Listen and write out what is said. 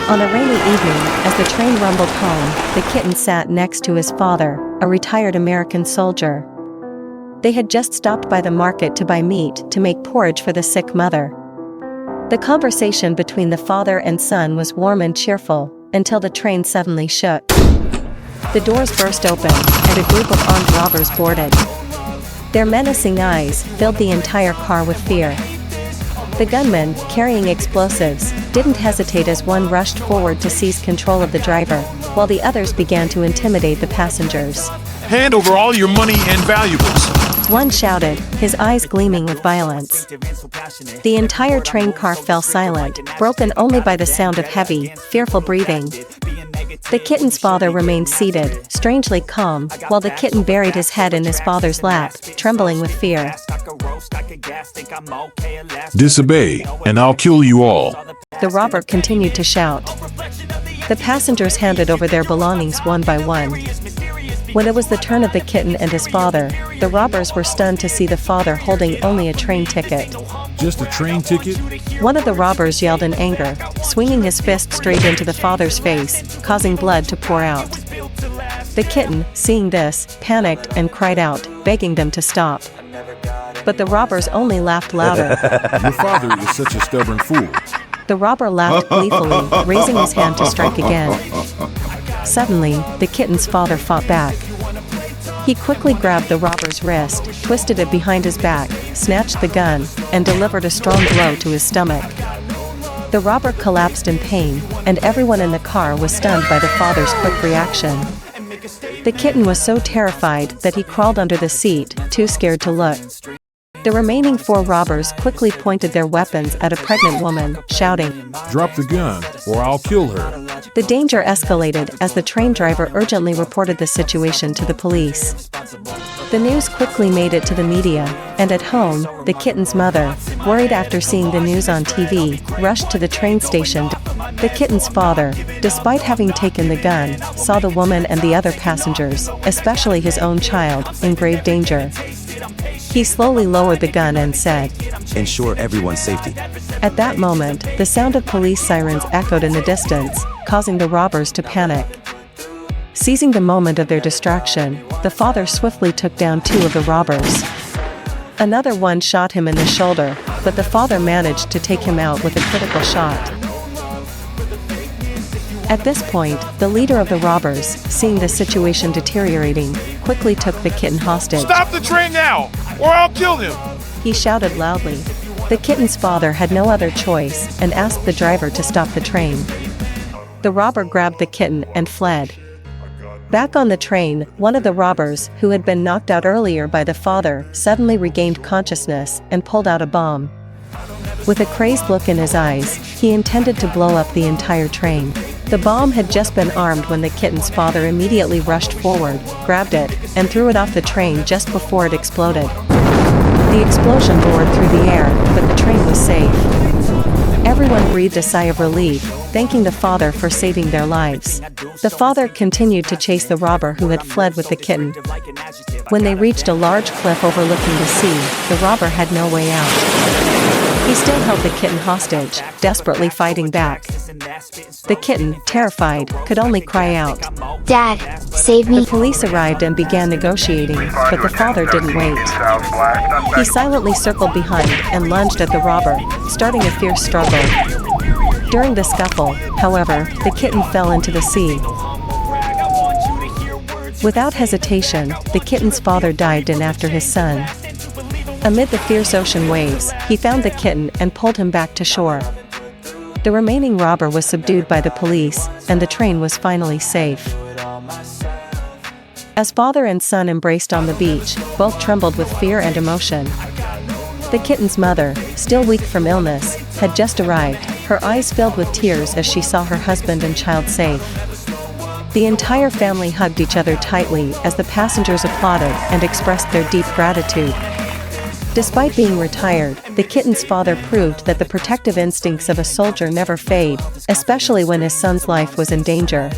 On a rainy evening, as the train rumbled home, the kitten sat next to his father, a retired American soldier. They had just stopped by the market to buy meat to make porridge for the sick mother. The conversation between the father and son was warm and cheerful, until the train suddenly shook. The doors burst open, and a group of armed robbers boarded. Their menacing eyes filled the entire car with fear. The gunmen, carrying explosives, didn't hesitate as one rushed forward to seize control of the driver, while the others began to intimidate the passengers. Hand over all your money and valuables. One shouted, his eyes gleaming with violence. The entire train car fell silent, broken only by the sound of heavy, fearful breathing. The kitten's father remained seated, strangely calm, while the kitten buried his head in his father's lap, trembling with fear. Disobey, and I'll kill you all. The robber continued to shout. The passengers handed over their belongings one by one. When it was the turn of the kitten and his father, the robbers were stunned to see the father holding only a train ticket. Just a train ticket? One of the robbers yelled in anger, swinging his fist straight into the father's face, causing blood to pour out. The kitten, seeing this, panicked and cried out, begging them to stop. But the robbers only laughed louder. Your father is such a stubborn fool. The robber laughed gleefully, raising his hand to strike again. Suddenly, the kitten's father fought back. He quickly grabbed the robber's wrist, twisted it behind his back, snatched the gun, and delivered a strong blow to his stomach. The robber collapsed in pain, and everyone in the car was stunned by the father's quick reaction. The kitten was so terrified that he crawled under the seat, too scared to look. The remaining 4 robbers quickly pointed their weapons at a pregnant woman, shouting, Drop the gun, or I'll kill her. The danger escalated as the train driver urgently reported the situation to the police. The news quickly made it to the media, and at home, the kitten's mother, worried after seeing the news on TV, rushed to the train station. The kitten's father, despite having taken the gun, saw the woman and the other passengers, especially his own child, in grave danger. He slowly lowered the gun and said, Ensure everyone's safety. At that moment, the sound of police sirens echoed in the distance, causing the robbers to panic. Seizing the moment of their distraction, the father swiftly took down 2 of the robbers. Another one shot him in the shoulder, but the father managed to take him out with a critical shot. At this point, the leader of the robbers, seeing the situation deteriorating, quickly took the kitten hostage. Stop the train now, or I'll kill him! He shouted loudly. The kitten's father had no other choice and asked the driver to stop the train. The robber grabbed the kitten and fled. Back on the train, one of the robbers, who had been knocked out earlier by the father, suddenly regained consciousness and pulled out a bomb. With a crazed look in his eyes, he intended to blow up the entire train. The bomb had just been armed when the kitten's father immediately rushed forward, grabbed it, and threw it off the train just before it exploded. The explosion roared through the air, but the train was safe. Everyone breathed a sigh of relief, thanking the father for saving their lives. The father continued to chase the robber who had fled with the kitten. When they reached a large cliff overlooking the sea, the robber had no way out. He still held the kitten hostage, desperately fighting back. The kitten, terrified, could only cry out, Dad, save me. The police arrived and began negotiating, but the father didn't wait. He silently circled behind and lunged at the robber, starting a fierce struggle. During the scuffle, however, the kitten fell into the sea. Without hesitation, the kitten's father dived in after his son. Amid the fierce ocean waves, he found the kitten and pulled him back to shore. The remaining robber was subdued by the police, and the train was finally safe. As father and son embraced on the beach, both trembled with fear and emotion. The kitten's mother, still weak from illness, had just arrived, her eyes filled with tears as she saw her husband and child safe. The entire family hugged each other tightly as the passengers applauded and expressed their deep gratitude. Despite being retired, the kitten's father proved that the protective instincts of a soldier never fade, especially when his son's life was in danger.